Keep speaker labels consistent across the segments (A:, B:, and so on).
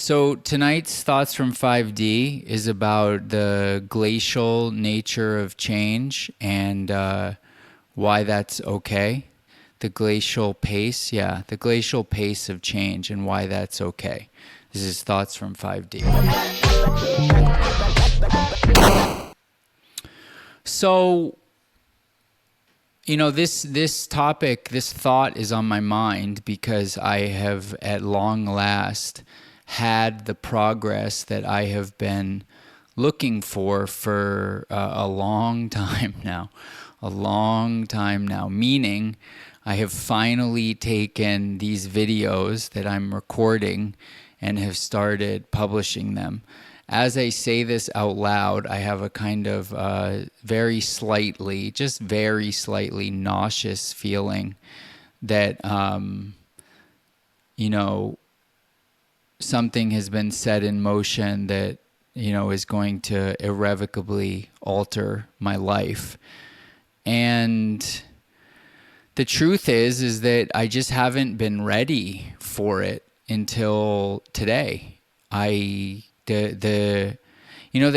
A: So tonight's Thoughts from 5D is about the glacial nature of change and why that's okay. The glacial pace, yeah, the glacial pace of change and why that's okay. This is Thoughts from 5D. So, this topic, this thought is on my mind because I have at long last had the progress that I have been looking for a long time now. A long time now. Meaning, I have finally taken these videos that I'm recording and have started publishing them. As I say this out loud, I have a kind of just very slightly nauseous feeling that, you know, something has been set in motion that, is going to irrevocably alter my life. And the truth is that I just haven't been ready for it until today. They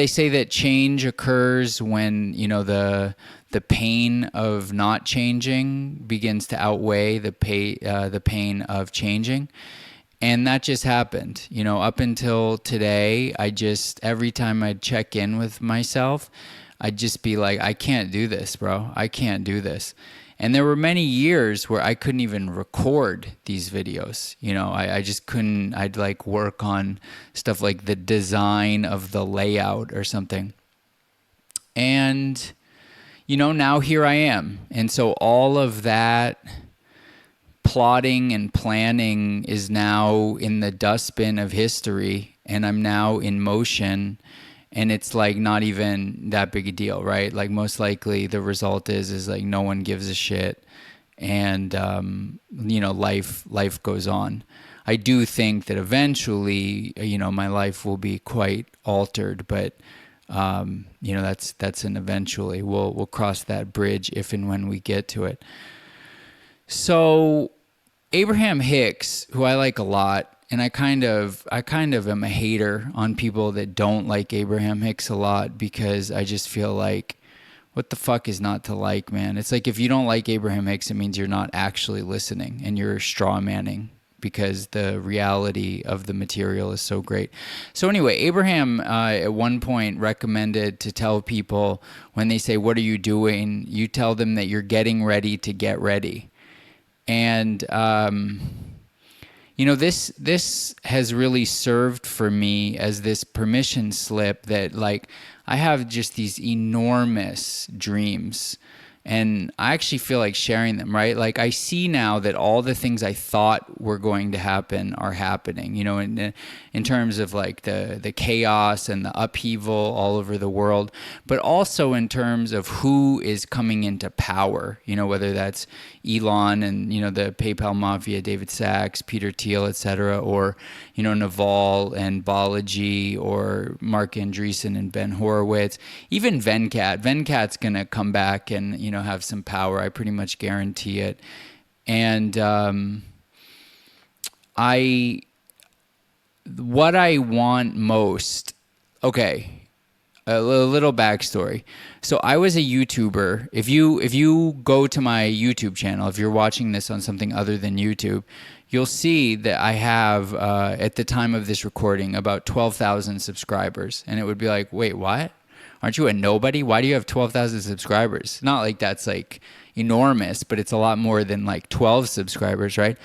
A: say that change occurs when, the pain of not changing begins to outweigh the pain of changing. And that just happened. Up until today, every time I'd check in with myself, I'd just be like, I can't do this, bro. I can't do this. And there were many years where I couldn't even record these videos. I just couldn't. I'd like work on stuff like the design of the layout or something. And, now here I am. And so all of that plotting and planning is now in the dustbin of history, and I'm now in motion. And it's like not even that big a deal, right? Like most likely the result is like no one gives a shit, and life goes on. I do think that eventually, my life will be quite altered, but that's an eventually. We'll cross that bridge if and when we get to it. So Abraham Hicks, who I like a lot, and I kind of am a hater on people that don't like Abraham Hicks a lot, because I just feel like, what the fuck is not to like, man? It's like if you don't like Abraham Hicks, it means you're not actually listening and you're straw manning, because the reality of the material is so great. So anyway, Abraham at one point recommended to tell people when they say, "What are you doing?" you tell them that you're getting ready to get ready. And this has really served for me as this permission slip that, like, I have just these enormous dreams, and I actually feel like sharing them, right? Like, I see now that all the things I thought were going to happen are happening, in terms of like the chaos and the upheaval all over the world, but also in terms of who is coming into power, whether that's Elon and, the PayPal mafia, David Sachs, Peter Thiel, etc., or, Naval and Balaji, or Mark Andreessen and Ben Horowitz, even Venkat. Venkat's going to come back and, have some power. I pretty much guarantee it. And what I want most, okay, a little backstory. So I was a YouTuber. If you go to my YouTube channel, if you're watching this on something other than YouTube, you'll see that I have, at the time of this recording, about 12,000 subscribers. And it would be like, wait, what? Aren't you a nobody? Why do you have 12,000 subscribers? Not like that's like enormous, but it's a lot more than like 12 subscribers, right?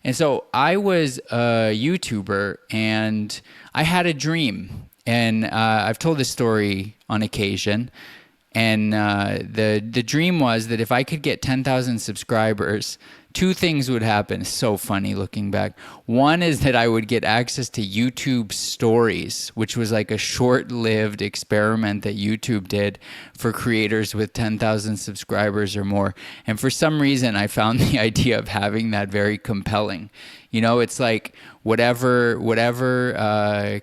A: And so I was a YouTuber, and I had a dream. And I've told this story on occasion. And the dream was that if I could get 10,000 subscribers, two things would happen. It's so funny looking back. One is that I would get access to YouTube Stories, which was like a short-lived experiment that YouTube did for creators with 10,000 subscribers or more. And for some reason, I found the idea of having that very compelling. It's like whatever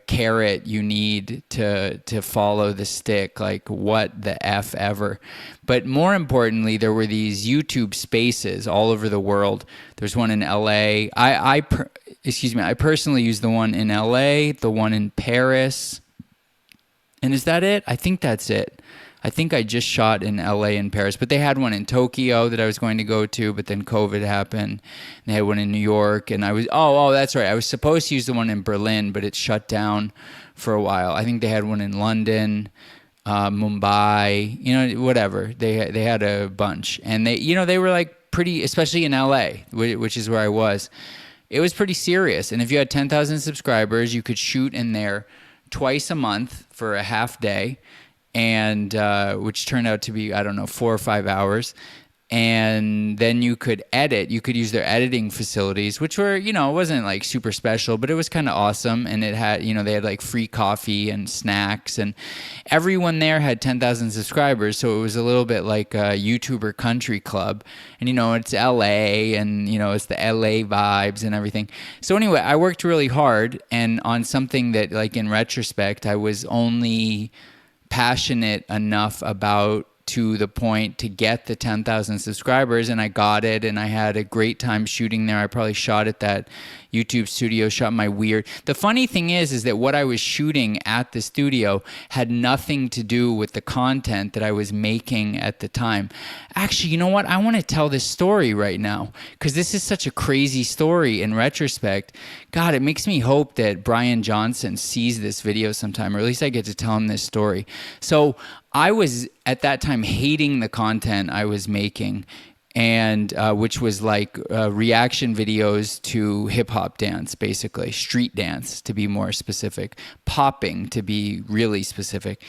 A: carrot you need to follow the stick, like what the F ever. But more importantly, there were these YouTube spaces all over the world. There's one in LA. excuse me, I personally used the one in LA, the one in Paris. And is that it? I think that's it. I think I just shot in LA and Paris, but they had one in Tokyo that I was going to go to, but then COVID happened. And they had one in New York, and I was, that's right. I was supposed to use the one in Berlin, but it shut down for a while. I think they had one in London, Mumbai, whatever. They had a bunch, and they were like pretty, especially in LA, which is where I was. It was pretty serious. And if you had 10,000 subscribers, you could shoot in there twice a month for a half day, and which turned out to be, I don't know, 4 or 5 hours. And then you could use their editing facilities, which were, it wasn't like super special, but it was kind of awesome. And it had, they had like free coffee and snacks, and everyone there had 10,000 subscribers. So it was a little bit like a YouTuber country club. And, it's LA, and, it's the LA vibes and everything. So anyway, I worked really hard, and on something that, like, in retrospect, I was only passionate enough about to the point to get the 10,000 subscribers, and I got it, and I had a great time shooting there. I probably shot at that YouTube studio, shot my weird. The funny thing is that what I was shooting at the studio had nothing to do with the content that I was making at the time. Actually, you know what? I want to tell this story right now, because this is such a crazy story in retrospect. God, it makes me hope that Brian Johnson sees this video sometime, or at least I get to tell him this story. So I was at that time hating the content I was making, and which was like reaction videos to hip hop dance, basically street dance to be more specific, popping to be really specific,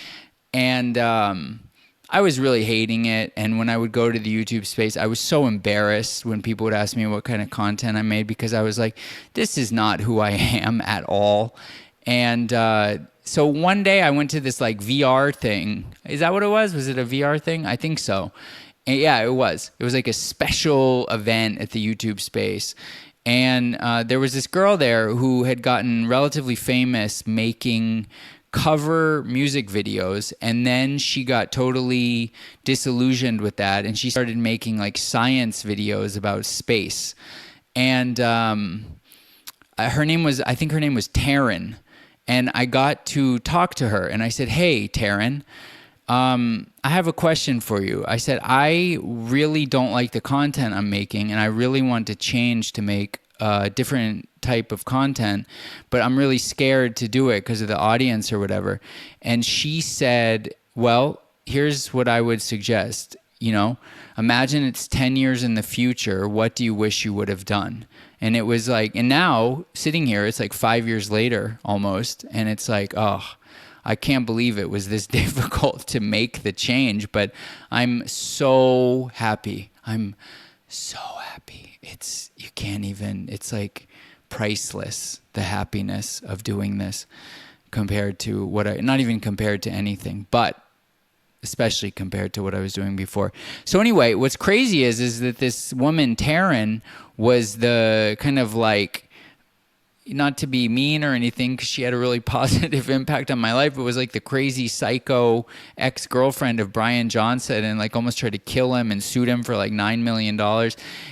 A: and I was really hating it. And when I would go to the YouTube space, I was so embarrassed when people would ask me what kind of content I made, because I was like, this is not who I am at all. And so one day I went to this like VR thing. Is that what it was? Was it a VR thing? I think so. And yeah, it was. It was like a special event at the YouTube space. And there was this girl there who had gotten relatively famous making cover music videos, and then she got totally disillusioned with that, and she started making like science videos about space. And her name was Taryn. And I got to talk to her, and I said, hey, Taryn, I have a question for you. I said, I really don't like the content I'm making, and I really want to change to make a different type of content, but I'm really scared to do it because of the audience or whatever. And she said, well, here's what I would suggest. Imagine it's 10 years in the future. What do you wish you would have done? And it was like, and now sitting here, it's like 5 years later almost. And it's like, oh, I can't believe it was this difficult to make the change, but I'm so happy. I'm so happy. You can't even, it's like priceless, the happiness of doing this compared to not even compared to anything, but especially compared to what I was doing before. So anyway, what's crazy is that this woman, Taryn, was the kind of like, not to be mean or anything, because she had a really positive impact on my life. It was like the crazy psycho ex-girlfriend of Brian Johnson, and like almost tried to kill him and sued him for like $9 million.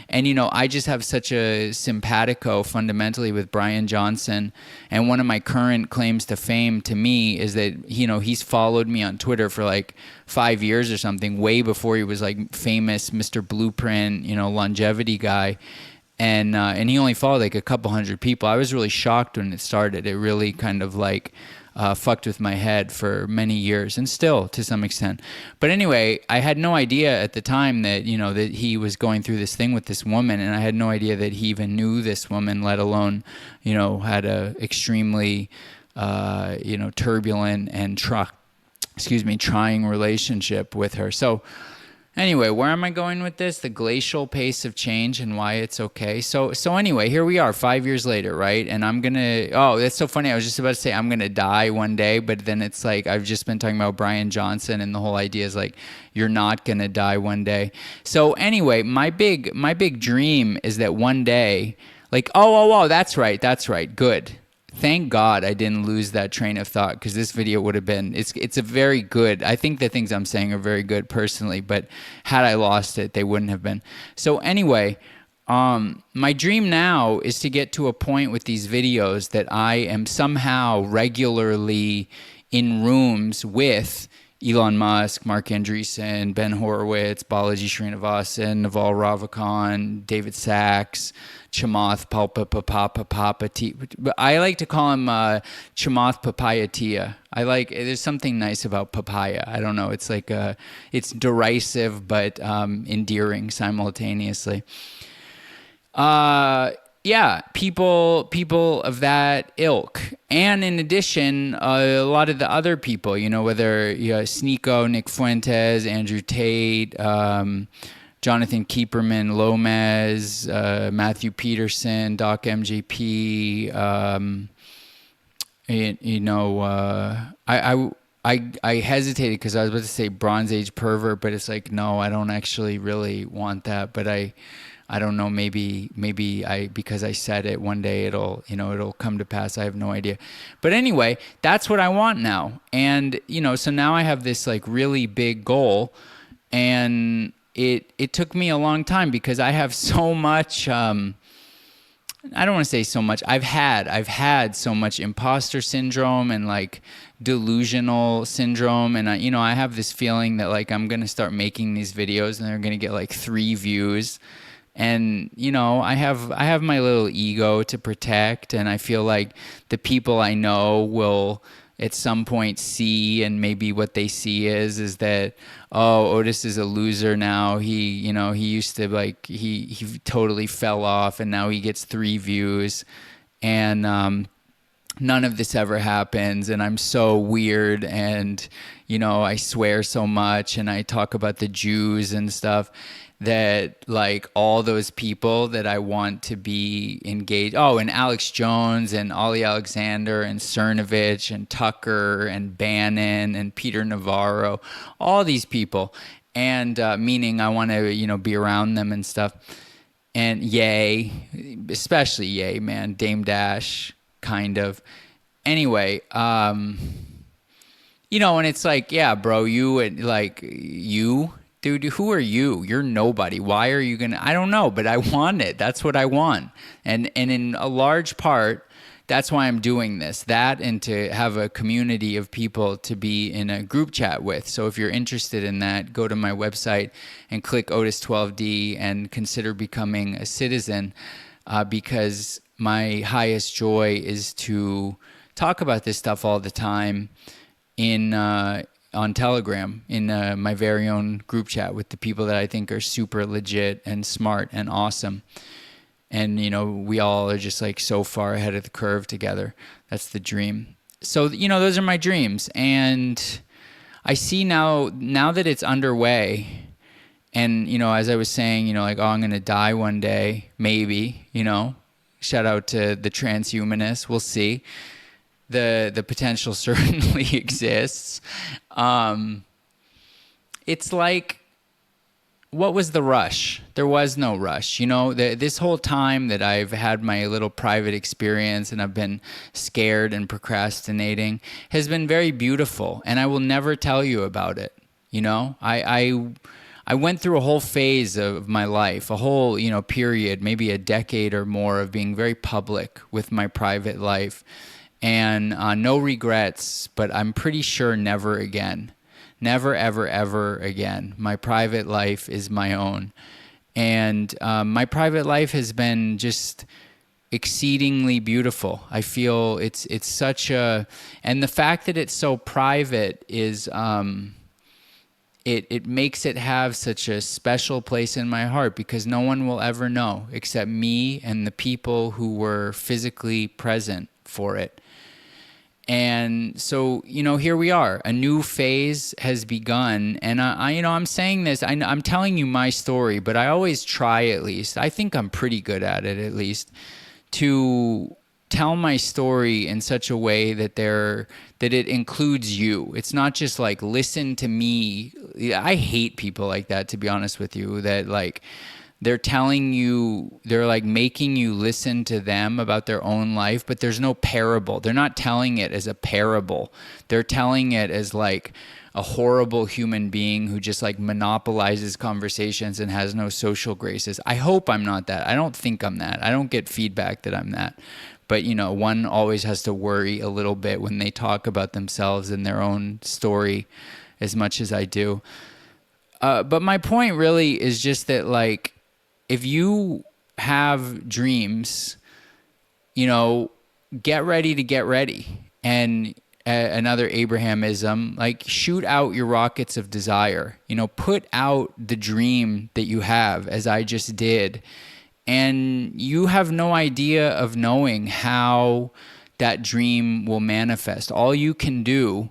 A: And, I just have such a simpatico fundamentally with Brian Johnson. And one of my current claims to fame to me is that, he's followed me on Twitter for like 5 years or something, way before he was like famous Mr. Blueprint, longevity guy. And he only followed like a couple hundred people. I was really shocked when it started. It really kind of like fucked with my head for many years, and still to some extent. But anyway, I had no idea at the time that, that he was going through this thing with this woman, and I had no idea that he even knew this woman, let alone, had a extremely, turbulent and trying relationship with her. So anyway, where am I going with this? The glacial pace of change and why it's okay. So anyway, here we are 5 years later, right? And I'm going to, that's so funny. I was just about to say I'm going to die one day, but then it's like, I've just been talking about Brian Johnson, and the whole idea is like, you're not going to die one day. So anyway, my big dream is that one day, like, that's right. Good. Thank God I didn't lose that train of thought, because this video would have been, it's a very good, I think the things I'm saying are very good personally, but had I lost it, they wouldn't have been. So anyway, My dream now is to get to a point with these videos that I am somehow regularly in rooms with Elon Musk, Mark Andreessen, Ben Horowitz, Balaji Srinivasan, Naval Ravikant, David Sachs, Chamath Palpapapapapati. But I like to call him Chamath Papayatia. There's something nice about papaya. I don't know. It's like it's derisive but endearing simultaneously. Uh, yeah, people of that ilk, and in addition, a lot of the other people, whether Sneeko, Nick Fuentes, Andrew Tate, Jonathan Keeperman, Lomez, Matthew Peterson, Doc MJP. I hesitated because I was about to say Bronze Age pervert, but it's like, no, I don't actually really want that, but I don't know. Maybe because I said it one day, it'll come to pass. I have no idea. But anyway, that's what I want now. And, so now I have this like really big goal, and it took me a long time because I have so much, I don't want to say so much. I've had so much imposter syndrome and like delusional syndrome, and I have this feeling that like I'm gonna start making these videos and they're gonna get like 3 views, and I have my little ego to protect, and I feel like the people I know will at some point see, and maybe what they see is that, oh, Otis is a loser now. He used to like he totally fell off, and now he gets 3 views, and none of this ever happens, and I'm so weird, and I swear so much, and I talk about the Jews and stuff, that like all those people that I want to be engaged. Oh, and Alex Jones and Ollie Alexander and Cernovich and Tucker and Bannon and Peter Navarro, all these people, and meaning I want to be around them and stuff. And Ye, especially Ye, man, Dame Dash, kind of. Anyway, and it's like, yeah, bro, you. Dude, who are you? You're nobody. Why are you gonna? I don't know, but I want it. That's what I want, and in a large part, that's why I'm doing this. That, and to have a community of people to be in a group chat with. So if you're interested in that, go to my website and click Otis 12D and consider becoming a citizen, because my highest joy is to talk about this stuff all the time on Telegram, in my very own group chat with the people that I think are super legit and smart and awesome. And, we all are just like so far ahead of the curve together. That's the dream. So, those are my dreams. And I see now that it's underway, and, as I was saying, like, oh, I'm going to die one day, maybe, shout out to the transhumanists. We'll see. The potential certainly exists. It's like, what was the rush? There was no rush. This whole time that I've had my little private experience and I've been scared and procrastinating has been very beautiful, and I will never tell you about it. I went through a whole phase of my life, a whole, period, maybe a decade or more, of being very public with my private life. And no regrets, but I'm pretty sure never again. Never, ever, ever again. My private life is my own. And my private life has been just exceedingly beautiful. I feel it's such a... And the fact that it's so private is... It makes it have such a special place in my heart, because no one will ever know except me and the people who were physically present for it. And so, here we are. A new phase has begun. And I'm saying this, I'm telling you my story, but I always try, at least, I think I'm pretty good at it, at least, to tell my story in such a way that it includes you. It's not just listen to me. I hate people like that, to be honest with you, that they're telling you, they're like making you listen to them about their own life, but there's no parable. They're not telling it as a parable. They're telling it as like a horrible human being who just like monopolizes conversations and has no social graces. I hope I'm not that. I don't think I'm that. I don't get feedback that I'm that. But, you know, one always has to worry a little bit when they talk about themselves and their own story as much as I do. But my point really is just that, like, if you have dreams, you know, get ready to get ready. And another Abrahamism, like, shoot out your rockets of desire. You know, put out the dream that you have, as I just did. And you have no idea of knowing how that dream will manifest. All you can do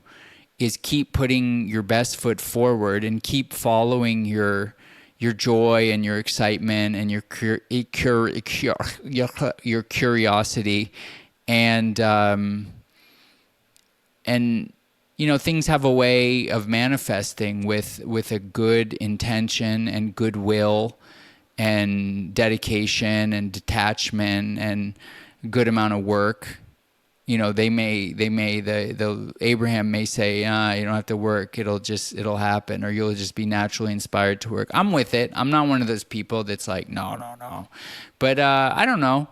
A: is keep putting your best foot forward and keep following your joy and your excitement and your curiosity, and you know, things have a way of manifesting with a good intention and goodwill and dedication and detachment and good amount of work. You know, the Abraham may say, you don't have to work. It'll happen, or you'll just be naturally inspired to work. I'm with it. I'm not one of those people that's like, no. But I don't know.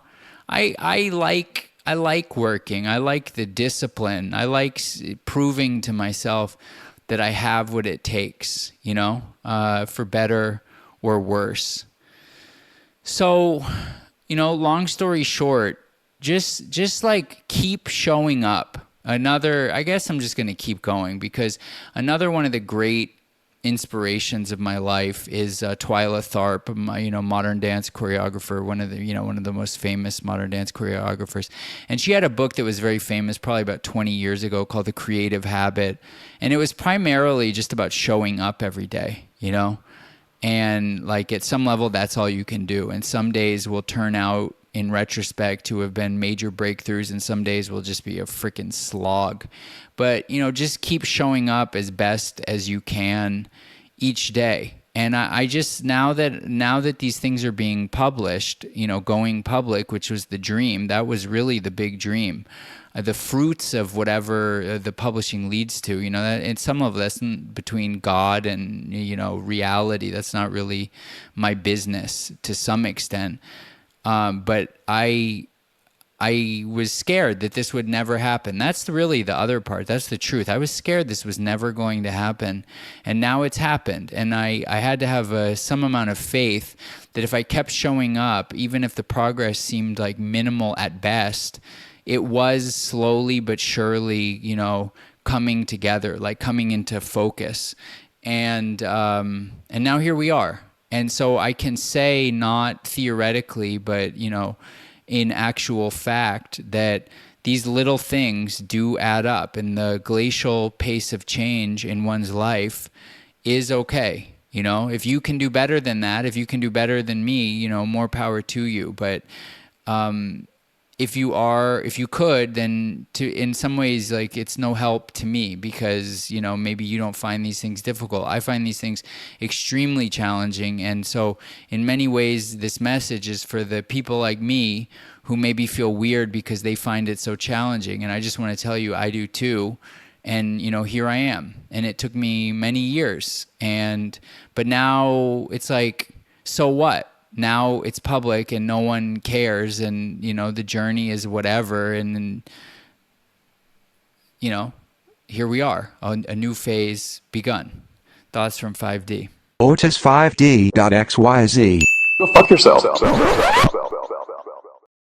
A: I like working. I like the discipline. I like proving to myself that I have what it takes, you know, for better or worse. So, you know, long story short, just like keep showing up. I guess I'm just going to keep going, because another one of the great inspirations of my life is Twyla Tharp, modern dance choreographer, one of the most famous modern dance choreographers. And she had a book that was very famous probably about 20 years ago called The Creative Habit. And it was primarily just about showing up every day, you know? And like at some level, that's all you can do. And some days will turn out in retrospect to have been major breakthroughs, and some days will just be a freaking slog. But, you know, just keep showing up as best as you can each day. And I just, now that these things are being published, you know, going public, which was the dream, that was really the big dream. The fruits of whatever the publishing leads to, you know, that at some level that's between God and, you know, reality. That's not really my business to some extent. But I was scared that this would never happen. That's really the other part. That's the truth. I was scared this was never going to happen. And now it's happened. And I had to have some amount of faith that if I kept showing up, even if the progress seemed like minimal at best, it was slowly but surely, you know, coming together, like coming into focus. And now here we are. And so I can say, not theoretically, but, you know, in actual fact, that these little things do add up, and the glacial pace of change in one's life is okay. You know, if you can do better than that, if you can do better than me, you know, more power to you. But if you could, then in some ways, like, it's no help to me, because, you know, maybe you don't find these things difficult. I find these things extremely challenging. And so in many ways, this message is for the people like me who maybe feel weird because they find it so challenging. And I just want to tell you, I do too. And, you know, here I am. And it took me many years. But now it's like, so what? Now it's public and no one cares, and, you know, the journey is whatever. And then, you know, here we are, a new phase begun. Thoughts from 5D.
B: Otis5D.xyz.
C: Go fuck yourself.